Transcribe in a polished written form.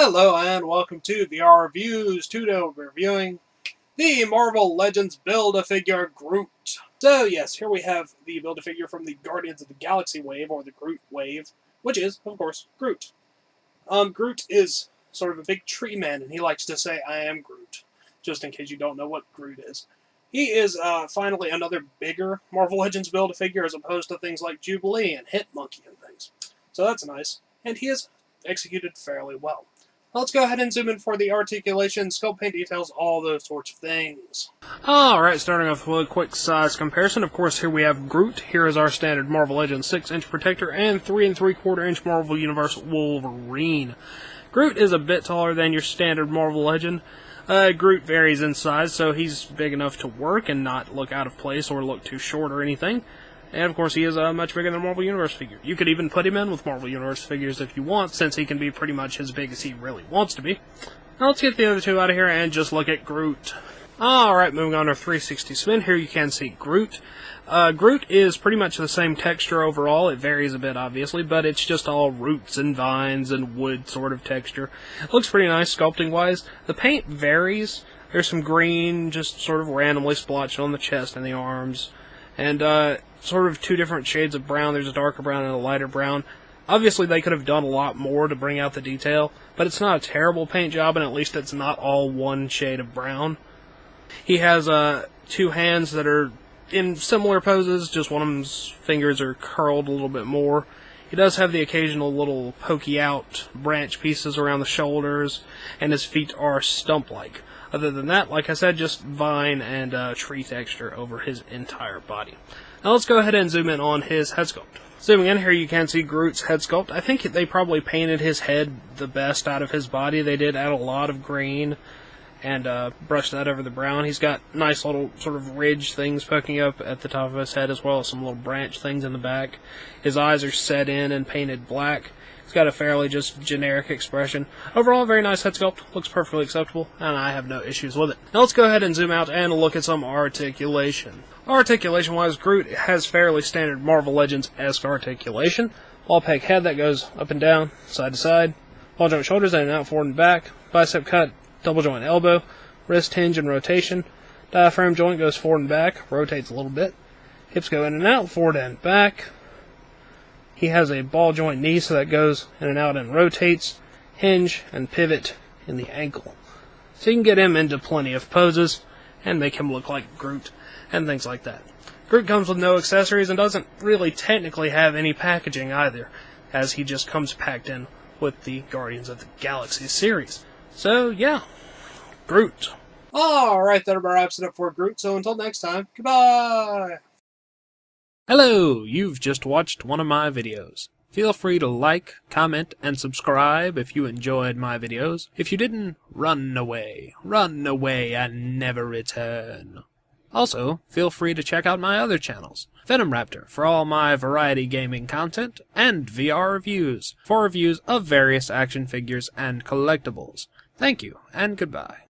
Hello and welcome to VR Reviews. Today we'll be reviewing the Marvel Legends Build-A-Figure Groot. So yes, here we have the Build-A-Figure from the Guardians of the Galaxy wave, or the Groot wave, which is, of course, Groot. Groot is sort of a big tree man, and he likes to say, "I am Groot," just in case you don't know what Groot is. He is finally another bigger Marvel Legends Build-A-Figure as opposed to things like Jubilee and Hitmonkey and things. So that's nice, and he is executed fairly well. Let's go ahead and zoom in for the articulation, sculpt paint details, all those sorts of things. Alright, starting off with a quick size comparison. Of course, here we have Groot. Here is our standard Marvel Legends 6-inch Protector and 3 3/4-inch Marvel Universe Wolverine. Groot is a bit taller than your standard Marvel Legend. Groot varies in size, so he's big enough to work and not look out of place or look too short or anything. And, of course, he is much bigger than a Marvel Universe figure. You could even put him in with Marvel Universe figures if you want, since he can be pretty much as big as he really wants to be. Now, let's get the other two out of here and just look at Groot. Alright, moving on to 360 spin. Here you can see Groot. Groot is pretty much the same texture overall. It varies a bit, obviously, but it's just all roots and vines and wood sort of texture. It looks pretty nice sculpting-wise. The paint varies. There's some green just sort of randomly splotched on the chest and the arms. And, sort of two different shades of brown. There's a darker brown and a lighter brown. Obviously, they could have done a lot more to bring out the detail, but it's not a terrible paint job, and at least it's not all one shade of brown. He has two hands that are in similar poses, just one of them's fingers are curled a little bit more. He does have the occasional little pokey out branch pieces around the shoulders, and his feet are stump-like. Other than that, like I said, just vine and tree texture over his entire body. Now let's go ahead and zoom in on his head sculpt. Zooming in here, you can see Groot's head sculpt. I think they probably painted his head the best out of his body. They did add a lot of green and brushed that over the brown. He's got nice little sort of ridge things poking up at the top of his head, as well as some little branch things in the back. His eyes are set in and painted black. He's got a fairly just generic expression. Overall, very nice head sculpt. Looks perfectly acceptable, and I have no issues with it. Now let's go ahead and zoom out and look at some articulation. Articulation-wise, Groot has fairly standard Marvel Legends-esque articulation. Ball peg head that goes up and down, side to side. Ball joint shoulders in and out, forward and back. Bicep cut, double joint elbow. Wrist hinge and rotation. Diaphragm joint goes forward and back, rotates a little bit. Hips go in and out, forward and back. He has a ball joint knee, so that goes in and out and rotates, hinge, and pivot in the ankle. So you can get him into plenty of poses, and make him look like Groot, and things like that. Groot comes with no accessories and doesn't really technically have any packaging either, as he just comes packed in with the Guardians of the Galaxy series. So, yeah, Groot. Alright, that wraps it up for Groot, so until next time, goodbye! Hello, you've just watched one of my videos. Feel free to like, comment, and subscribe if you enjoyed my videos. If you didn't, run away and never return. Also, feel free to check out my other channels, Venom Raptor for all my variety gaming content, and VR Reviews for reviews of various action figures and collectibles. Thank you, and goodbye.